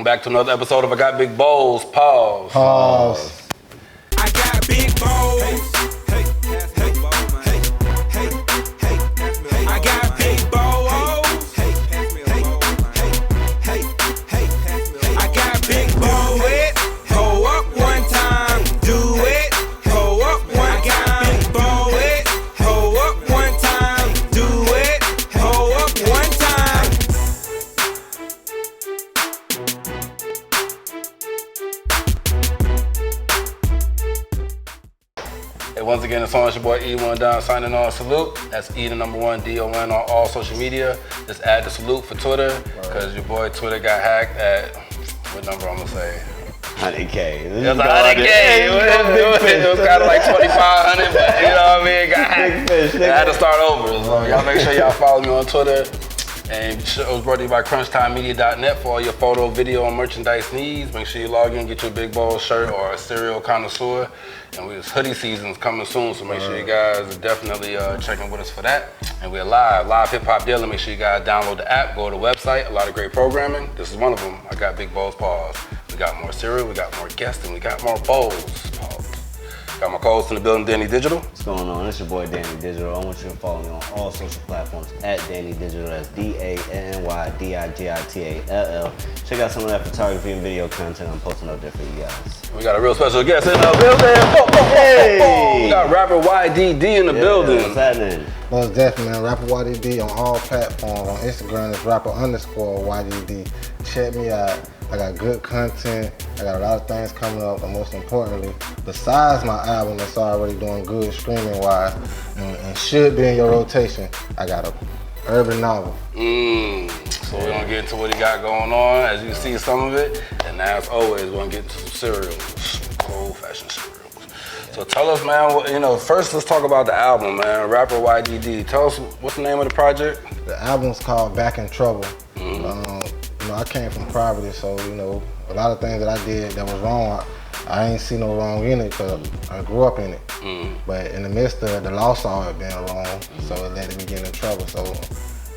back to another episode of I Got Big Bowls. Pause. Pause. I got big bowls. Hey, hey, hey, hey, hey, hey, hey. I got big bowls. Hey, hey, hey, hey, hey, hey. I got big bowls. Hold up one time, do it. Hold up one time, big bowls. Hold up one time, do it. Hold up one time. Hey, once again, it's on. It's your boy E1 Don signing on. Salute. That's E the number 1 DON on all social media. Just add the salute for Twitter, because your boy Twitter got hacked at, what number I'm gonna say? 100K. It was 100K. It was kind of like 2,500, but you know what I mean? Got hacked. I had to start over. So y'all make sure y'all follow me on Twitter. And it was brought to you by CrunchTimeMedia.net for all your photo, video, and merchandise needs. Make sure you log in, get your Big Bowl shirt or a cereal connoisseur. And this hoodie season's coming soon, so make sure you guys are definitely checking with us for that. And we're live Hip Hop Daily. Make sure you guys download the app, go to the website. A lot of great programming. This is one of them. I got Big Bowls. Pause. We got more cereal, we got more guests, and we got more bowls. Pause. Got my co-host in the building, Danny Digital. What's going on? It's your boy Danny Digital. I want you to follow me on all social platforms at Danny Digital. That's DANNYDIGITALL. Check out some of that photography and video content I'm posting up there for you guys. We got a real special guest in the building. Hey! We got rapper YDD in the building. What's happening? Most definitely, man. Rapper YDD on all platforms. On Instagram, it's rapper_YDD. Check me out. I got good content. I got a lot of things coming up, and most importantly, besides my album that's already doing good streaming wise and should be in your rotation, I got a urban novel. So we're gonna get into what he got going on, as you see some of it, and as always, we're gonna get into some cereals, old-fashioned cereals. So tell us, man, first let's talk about the album, man. Rapper YDD, tell us what's the name of the project? The album's called Back in Trouble. I came from poverty, so a lot of things that I did that was wrong, I ain't see no wrong in it because I grew up in it. But in the midst of the law saw it being wrong, so it led to me getting in trouble. So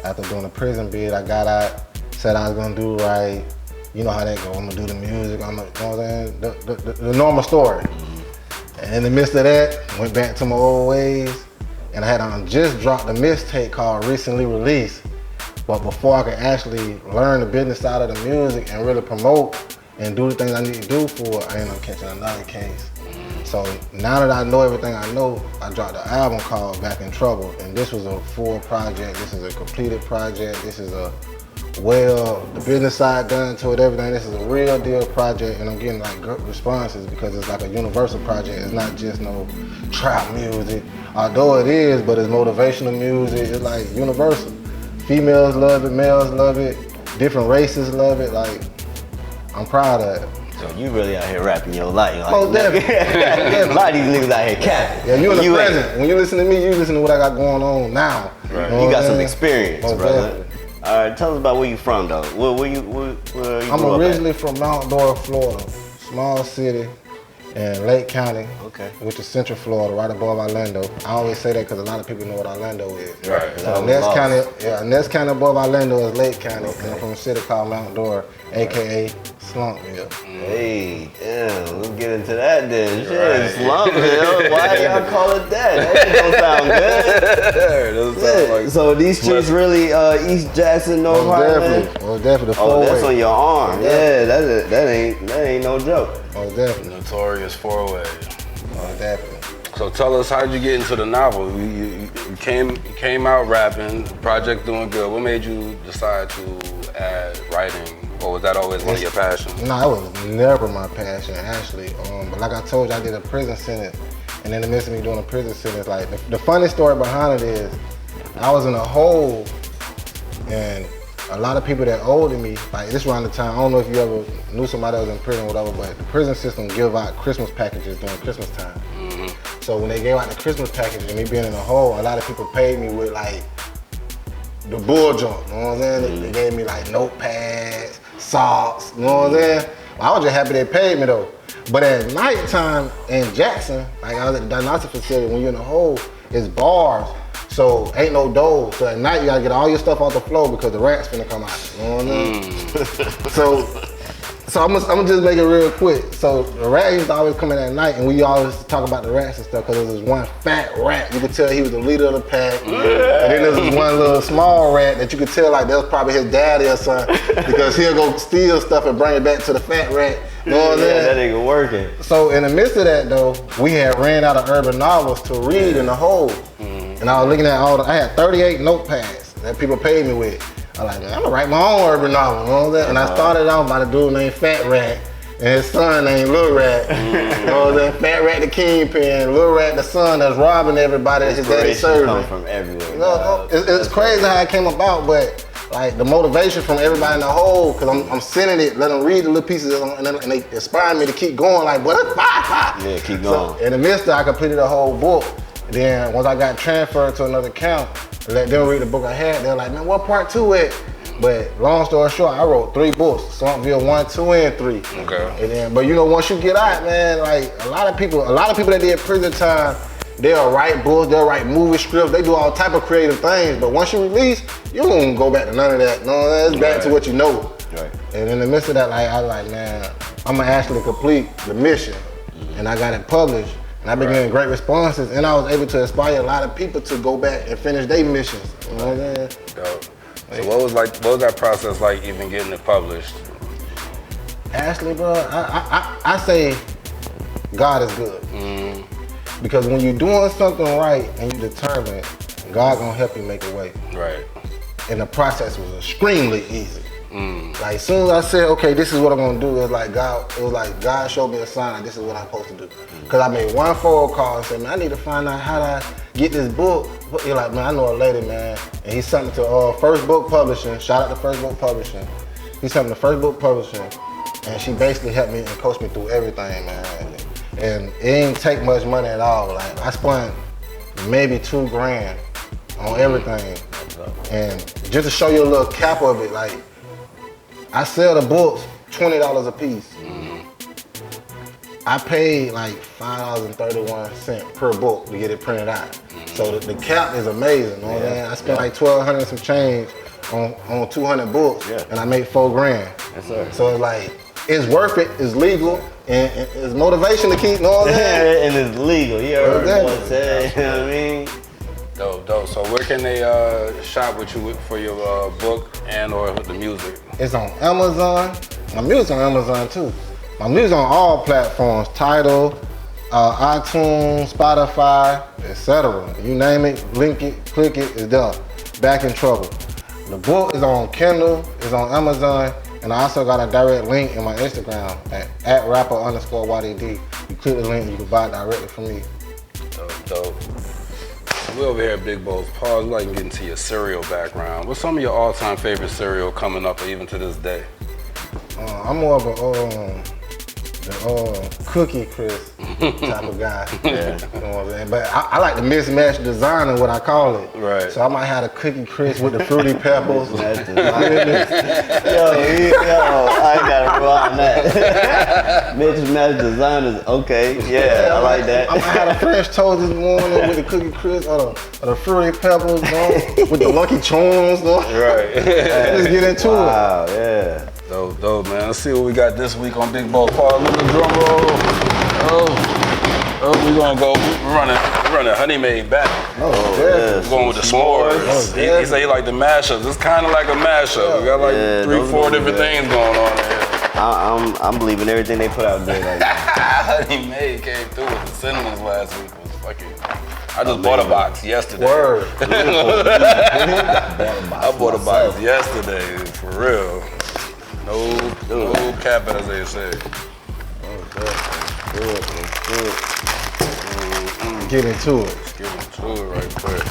after doing a prison bid, I got out, said I was gonna do right. You know how that go. I'm gonna do the music. You know what I'm saying? The normal story. And in the midst of that, went back to my old ways, and I had just dropped a mixtape called Recently Released. But before I could actually learn the business side of the music and really promote and do the things I need to do for it, I ended up catching another case. So now that I know everything I know, I dropped an album called Back in Trouble. And this was a full project. This is a completed project. This is the business side done to it, everything. This is a real deal project, and I'm getting like good responses because it's like a universal project. It's not just no trap music, although it is, but it's motivational music. It's like universal. Females love it, males love it, different races love it. Like, I'm proud of it. So you really out here rapping your life. Like, Oh, definitely. A lot of these niggas out here capping. Yeah, you in the present. When you listen to me, you listen to what I got going on now. Right. You got some experience, Most brother. definitely. All right, tell us about where you from, though. Where you I'm originally from Mount Dora, Florida, small city in Lake County, which is Central Florida, right above Orlando. I always say that because a lot of people know what Orlando is. Right. So next county above Orlando is Lake County, and I'm from a city called Mount Dora, aka Slumpville. Hey, damn, let's get into that then. Shit, Slumpville. Why y'all call it that? That shit don't sound good. Doesn't sound like so these streets really East Jackson, North Highland? Definitely. Oh, that's on your arm. Yeah, that ain't no joke. Most definitely. Notorious 4-way. Most definitely. So tell us, how did you get into the novel? You came out rapping, project doing good. What made you decide to add writing? Or was that always one of your passions? No, it was never my passion, actually. But like I told you, I did a prison sentence. And in the midst of me doing a prison sentence, like the funny story behind it is, I was in a hole, and a lot of people that older me, like this around the time, I don't know if you ever knew somebody that was in prison or whatever, but the prison system give out Christmas packages during Christmas time. So when they gave out the Christmas package and me being in a hole, a lot of people paid me with like the bull jump, you know what I'm saying? They gave me like notepads, socks, you know what I'm saying? I was just happy they paid me though. But at nighttime in Jackson, like I was at the diagnostic facility, when you're in a hole, it's bars. So ain't no doors. So at night you gotta get all your stuff off the floor because the rats finna come out. You know what I mean? So I'm gonna just make it real quick. So the rat used to always come in at night, and we always talk about the rats and stuff because there was this one fat rat. You could tell he was the leader of the pack. And then there was this one little small rat that you could tell like that was probably his daddy or something because he'll go steal stuff and bring it back to the fat rat. You know what I'm saying? That nigga working. So in the midst of that though, we had ran out of urban novels to read in the hole. And I was looking at I had 38 notepads that people paid me with. I was like, man, I'm gonna write my own urban novel, you know what I'm saying? And I started out by the dude named Fat Rat and his son named Lil Rat. You know what I'm saying? Fat Rat the kingpin, Lil Rat the son that's robbing everybody that his daddy serving. Come from everywhere. You know, it's crazy how it came about, but like the motivation from everybody in the whole, cause I'm sending it, let them read the little pieces, and they inspire me to keep going. Like, but Yeah, keep going. So in the midst of, I completed the whole book. Then once I got transferred to another account, let them read the book I had. They're like, man, what part 2 at? But long story short, I wrote 3 books: Swampville 1, 2, and 3. Okay. And then, but you know, once you get out, man, like a lot of people that did prison time, they'll write books, they'll write movie scripts, they do all type of creative things. But once you release, you don't go back to none of that. No, it's back to what you know. Right. And in the midst of that, like I was like, man, I'm gonna actually complete the mission, and I got it published. And I've been getting great responses, and I was able to inspire a lot of people to go back and finish their missions. You know what I'm saying? Dope. So what was that process like, even getting it published? Actually, bro, I say God is good. Because when you're doing something right and you're determined, God gonna help you make a way. Right. And the process was extremely easy. Like as soon as I said, okay, this is what I'm gonna do, it was like God showed me a sign like this is what I'm supposed to do. Cause I made one phone call and said, man, I need to find out how to get this book. You're like, man, I know a lady, man, and he sent me to First Book Publishing. Shout out to First Book Publishing. He sent me to First Book Publishing, and she basically helped me and coached me through everything, man. And it didn't take much money at all. Like I spent maybe $2,000 on everything. And just to show you a little cap of it, like I sell the books $20 a piece. I paid like $5.31 per book to get it printed out. So the cap is amazing, you know what I'm saying? I spent like $1,200 and some change on 200 books, and I made $4,000. Yes, sir. So it's like, it's worth it, it's legal, and it's motivation to keep, you know what I'm saying? And it's legal, you heard Exactly. what I'm saying, you know what I mean? Dope. So where can they shop with you for your book and or the music? It's on Amazon. My music's on Amazon too. My music's on all platforms, Tidal, iTunes, Spotify, etc. You name it, link it, click it, it's done. Back in Trouble. The book is on Kindle, it's on Amazon, and I also got a direct link in my Instagram at rapper_YDD. You click the link and you can buy it directly from me. Dope. We're over here at Big Bowls. Pause, we'd like to get into your cereal background. What's some of your all-time favorite cereal coming up or even to this day? I'm more of a Cookie Crisp type of guy. Yeah. You know what I'm saying? But I like the mismatched design of what I call it. Right. So I might have a Cookie Crisp with the Fruity Pebbles. Yo, I gotta roll on that. Mitch's match design is okay. Yeah, I like that. I might have a French toast this morning with the Cookie Crisp or the Fruity Pebbles, you know, with the Lucky Charms. You know? Right. Let's get into it. Wow, yeah. Dope, man. Let's see what we got this week on Big Bowls. Pause, look at the drum roll. We're gonna go, we're running Honey Maid back. Yeah. We're going with the s'mores. He said he like the mashups. It's kind of like a mashup. We got like 3-4 different things going on here. I'm believing everything they put out there right now. Honey Maid came through with the cinnamons last week. It was fucking. I just bought a box yesterday. Word. I bought a box yesterday, for real. No capping, as they say. Good. Get into it. Let's get into it right quick.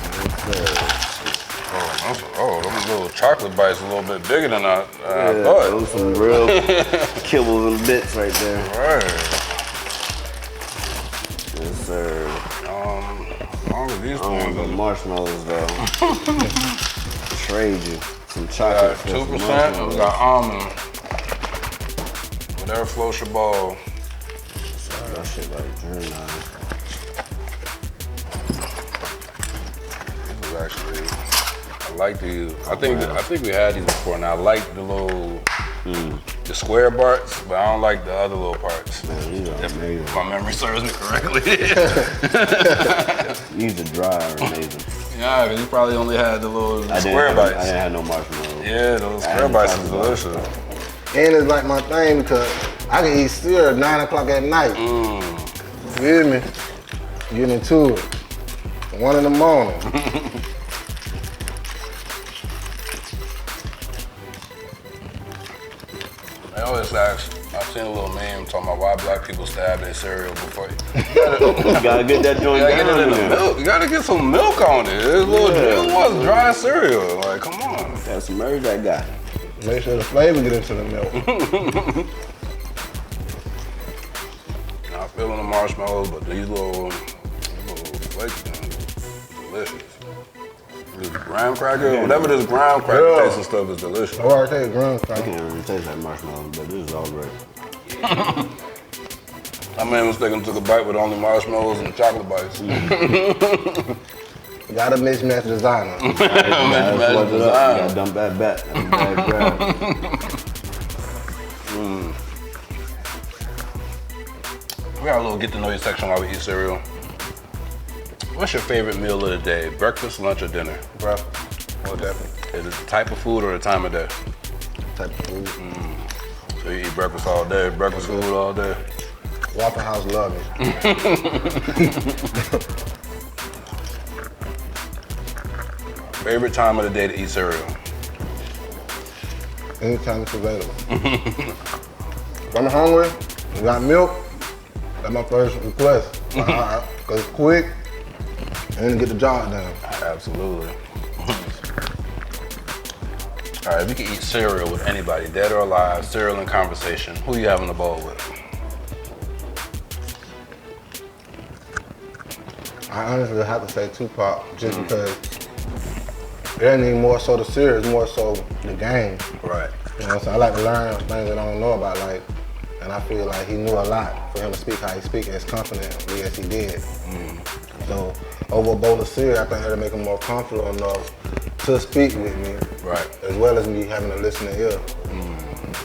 Them little chocolate bites a little bit bigger than I thought. Those some real kibbles and bits right there. Right. Yes, sir. All of these I don't things want the are marshmallows though. Trade you some chocolate for some 2%. marshmallows. We got almond. Whatever floats your ball. That shit like Dream Nine. This is actually, I like these. I think we had these before, and I like the little the square parts, but I don't like the other little parts. Man, these are amazing. If my memory serves me correctly. These are dry are amazing. Yeah, because you probably only had the little square I bites. didn't have no marshmallows. Yeah, those square bites is delicious. And it's like my thing because I can eat cereal at 9 o'clock at night. You hear me? Get into it. 1 in the morning. I always ask, I've seen a little meme talking about why black people stab their cereal before you. You gotta get that joint You gotta get down it in the there. milk. You gotta get some milk on it. It was dry cereal. Like, come on. Gotta submerge that guy. Make sure the flavor get into the milk. Not feeling the marshmallows, but these little flakes, man, delicious. This graham cracker, whatever this graham cracker taste and stuff is delicious. I already take a green I cracker. can't really taste that marshmallow, but this is all great. I made a mistake and took a bite with only marshmallows and chocolate bites. You gotta mismatch designer. Mismatch You design. gotta dump that back. That's a bad grab. We got a little get to know you section while we eat cereal. What's your favorite meal of the day? Breakfast, lunch, or dinner? Breakfast. Oh, definitely. Is it the type of food or the time of day? Type of food. So you eat breakfast all day, breakfast food all day. Waffle House love me. Favorite time of the day to eat cereal? Anytime it's available. If I'm hungry, and got milk, that's my first request. Cause it's quick and get the job done. Absolutely. All right, if you could eat cereal with anybody, dead or alive, cereal in conversation, who you having a bowl with? I honestly have to say Tupac, just because it ain't even more so the series, more so the game. Right. You know what I'm saying? I like to learn things that I don't know about life, and I feel like he knew a lot for him to speak how he speak as confidently as he did. So over a bowl of cereal, I think that'll make him more comfortable enough to speak with me, Right. as well as me having a listening ear.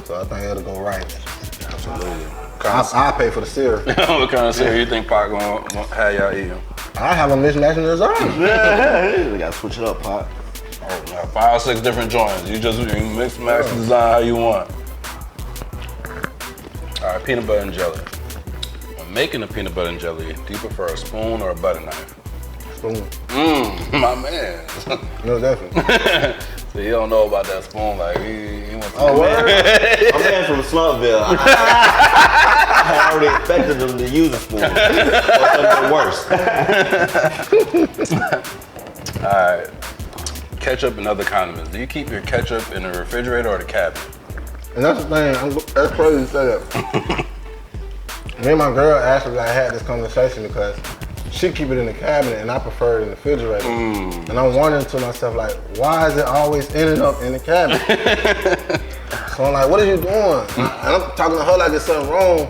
So I think it'll go right. Absolutely. I'll pay for the cereal. What kind of cereal you think Pac gonna have y'all eating? I have a mismatch in design. We gotta switch it up, Pop. Oh, now 5 or 6 different joints. You mix, match, design how you want. All right, peanut butter and jelly. When making the peanut butter and jelly, do you prefer a spoon or a butter knife? Spoon. My man. No, definitely. So you don't know about that spoon, like he wants to. Oh, word? My man from Slumpville. I had already expected them to use a spoon. Or something worse. All right. Ketchup and other condiments. Do you keep your ketchup in the refrigerator or the cabinet? And that's the thing, that's crazy to say that. Me and my girl actually had this conversation because she keep it in the cabinet and I prefer it in the refrigerator. And I'm wondering to myself, like, why is it always ending up in the cabinet? So I'm like, what are you doing? And I'm talking to her like it's something wrong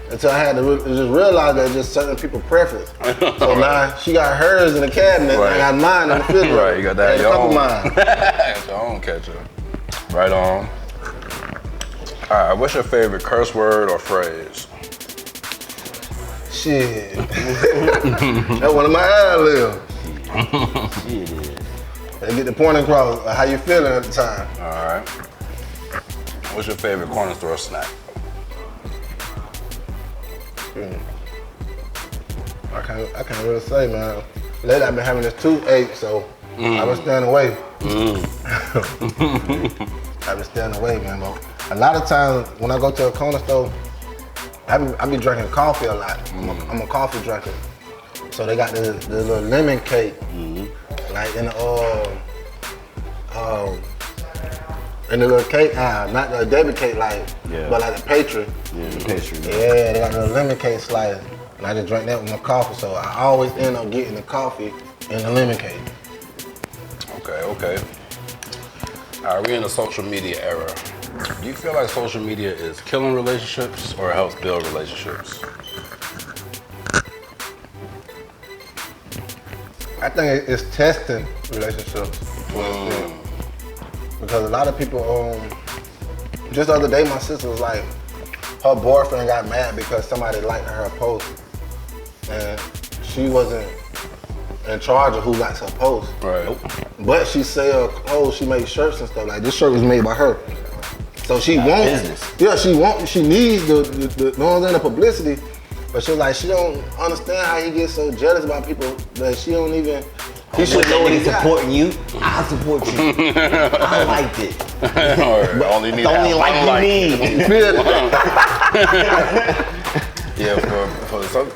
until I had to just realize that it's just certain people's preference. So now she got hers in the cabinet and I got mine in the refrigerator. Right, you got that. And a Your couple own. mine. Got your own ketchup. Right on. All right, what's your favorite curse word or phrase? Shit. That's one of my ad-libs. Shit. They get the point across how you feeling at the time. All right. What's your favorite corner store snack? I can't really say, man. Lately I've been having this toothache, so I've been staying away. I've been staying away, man. But a lot of times when I go to a corner store, I be drinking coffee a lot. I'm a coffee drinker. So they got this little lemon cake, like in the little cake aisle, not the Debbie cake but like the pastry. Yeah, the pastry. Yeah, they got the lemon cake slice. And I just drink that with my coffee, so I always end up getting the coffee and the lemon cake. Okay. All right, we're in a social media era. Do you feel like social media is killing relationships or helps build relationships? I think it's testing relationships to an extent. Because a lot of people just the other day, my sister was like, her boyfriend got mad because somebody liked her post, and she wasn't in charge of who likes her post. Right. But she sell clothes, she makes shirts and stuff. Like this shirt was made by her. So she wants, yeah, she needs the publicity. But she was like, she don't understand how he gets so jealous about people that she don't even. He should know what he's supporting you. I support you. I liked it. Or only need only like you need. Yeah, for some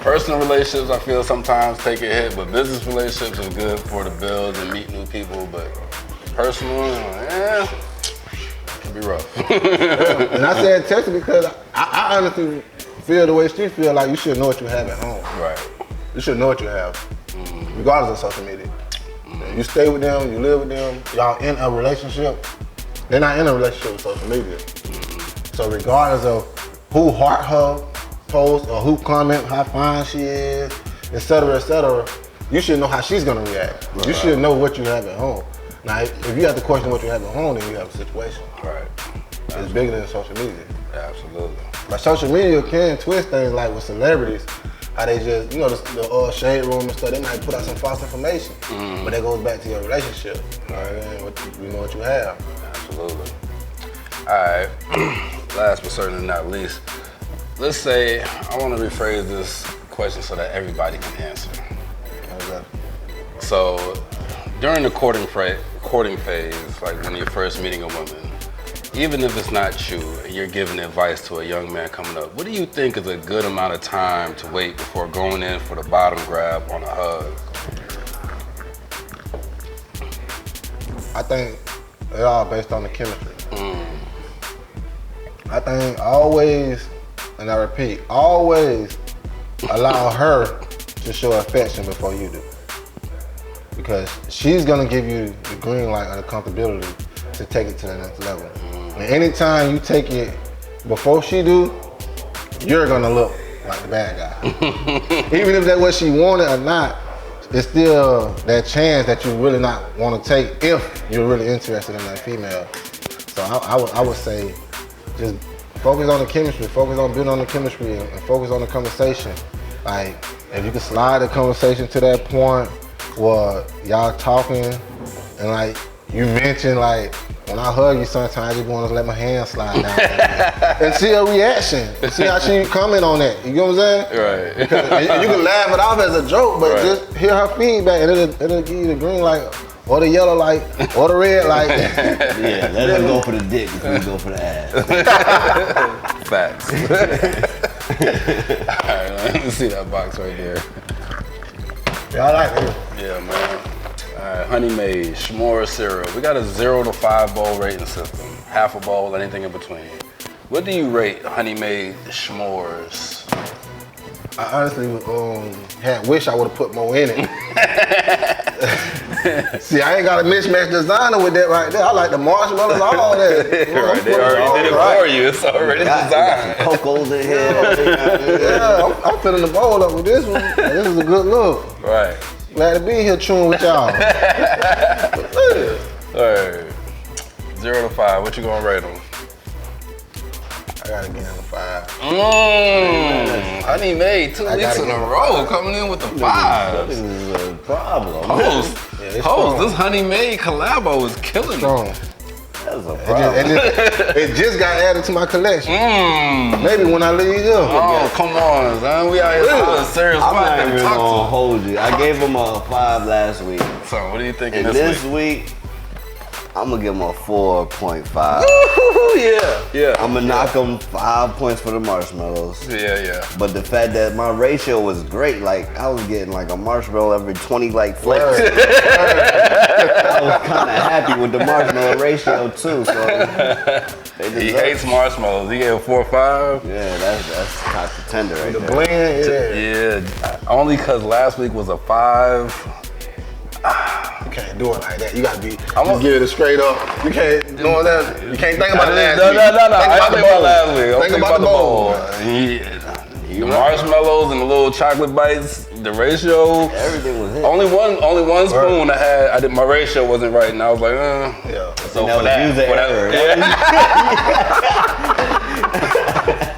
personal relationships, I feel sometimes take a hit, but business relationships are good for the bills and meet new people. But personal, it can be rough. And I said text her because I honestly feel the way she feel, like you should know what you have at home. Right. You should know what you have, regardless of social media. You stay with them, you live with them, y'all in a relationship. They're not in a relationship with social media. So regardless of who heart her post or who comment how fine she is, et cetera, you should know how she's gonna react. Right. You should know what you have at home. Now, if you have to question what you have at home, then you have a situation. Right. It's bigger than social media. Absolutely. But social media can twist things, like with celebrities, how they just, the shade room and stuff, they might put out some false information, but that goes back to your relationship. You know what you have. Absolutely. All right, last but certainly not least, let's say, I want to rephrase this question so that everybody can answer. Okay. So, during the courting phase, like when you're first meeting a woman, even if it's not you and you're giving advice to a young man coming up, what do you think is a good amount of time to wait before going in for the bottom grab on a hug? I think it's all based on the chemistry. I think always, and I repeat, always allow her to show affection before you do. Because she's gonna give you the green light or the comfortability to take it to the next level. And anytime you take it before she do, you're gonna look like the bad guy. Even if that's what she wanted or not, it's still that chance that you really not wanna take if you're really interested in that female. So I would say, just focus on the chemistry, focus on building on the chemistry and focus on the conversation. Like, if you can slide the conversation to that point where y'all talking and like, you mentioned like, when I hug you sometimes I just want to let my hand slide down and see her reaction, and see how she comment on that. You know what I'm saying? Right. And you can laugh it off as a joke, but just hear her feedback and it'll give you the green light or the yellow light or the red light. Yeah, let her go for the dick before you go for the ass. Facts. All right, let me see that box right here. Yeah, I like it. Yeah, man. All right, Honey Maid, S'more cereal. We got a 0 to 5 bowl rating system. Half a bowl, anything in between. What do you rate Honey Maid S'mores? I honestly wish I would have put more in it. See, I ain't got a mismatch designer with that right there. I like the marshmallows, all that. Right, they already did it for you. It's already designed. Coco's in here. Yeah, I'm filling the bowl up with this one. This is a good look. Right. Glad to be here chewing with y'all. All right. 0 to 5, what you gonna rate them? I gotta give him a 5. Honey Maid 2 weeks in a row coming in with the 5s. That is a problem. Host, this Honey Maid collabo is killing Strong. it. That's a problem. It just got added to my collection. Maybe when I leave here. Oh, come on, son. We out here serious. I'm not even gonna hold you. I gave him a 5 last week. So what are you thinking And this week? I'm gonna give him a 4.5. Yeah. I'm gonna knock him 5 points for the marshmallows. Yeah. But the fact that my ratio was great, like I was getting like a marshmallow every 20 like flakes. I was kind of happy with the marshmallow ratio too. So he hates marshmallows. He gave a 4 or 5. Yeah, that's top contender right The there. blend, Yeah, only because last week was a 5. You can't do it like that. You gotta just give it a straight up. You can't do that. You can't think about it last week. No. I think about last week. Think about the bowl. He The marshmallows and the little chocolate bites, the ratio. Everything was it. Only one spoon I did. My ratio wasn't right, and I was like, Yeah. So that for was user error.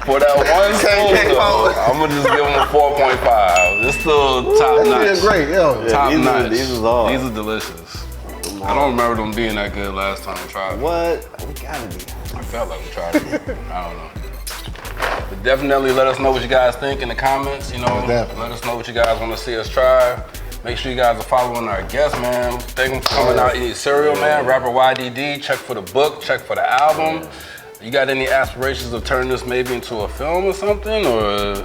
For that one spoon, though, I'm gonna just give them a 4.5. It's still top notch. That's great, yo. Top notch. These are delicious. I don't remember them being that good last time I tried them. What? We gotta be. I felt like we tried it. I don't know. But definitely let us know what you guys think in the comments. You know, Definitely. let us know what you guys want to see us try. Make sure you guys are following our guests, man. Thank them for coming out eating cereal, man. Rapper YDD. Check for the book. Check for the album. You got any aspirations of turning this maybe into a film or something, or?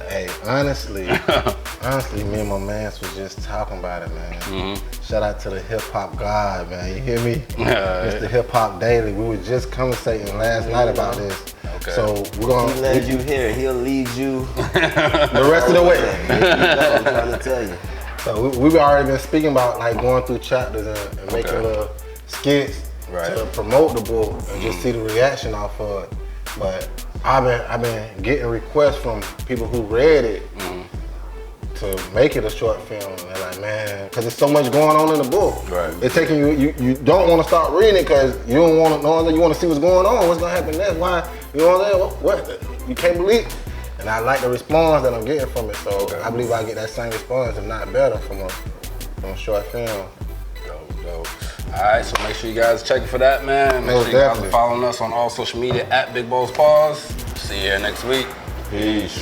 Hey, honestly, me and my mans was just talking about it, man. Shout out to the hip hop god, man. You hear me? Mr. Hip Hop Daily. We were just conversating last night about this. Okay. So we're gonna. He led you here. He'll lead you the rest of the way. I'm trying to tell you. So we've already been speaking about like going through chapters and making little skits to promote the book and just see the reaction off of it. But I've been getting requests from people who read it to make it a short film. And they're like, man, because there's so much going on in the book. Right. It's taking you don't want to start reading it because you don't want to know. You want to see what's going on. What's gonna happen next? Why? You know what I'm saying? What? You can't believe it. And I like the response that I'm getting from it. So I believe I get that same response, if not better, from a short film. Dope. All right, so make sure you guys check for that, man. Make sure you guys are following us on all social media at Big Bowls Paws. See you here next week. Peace.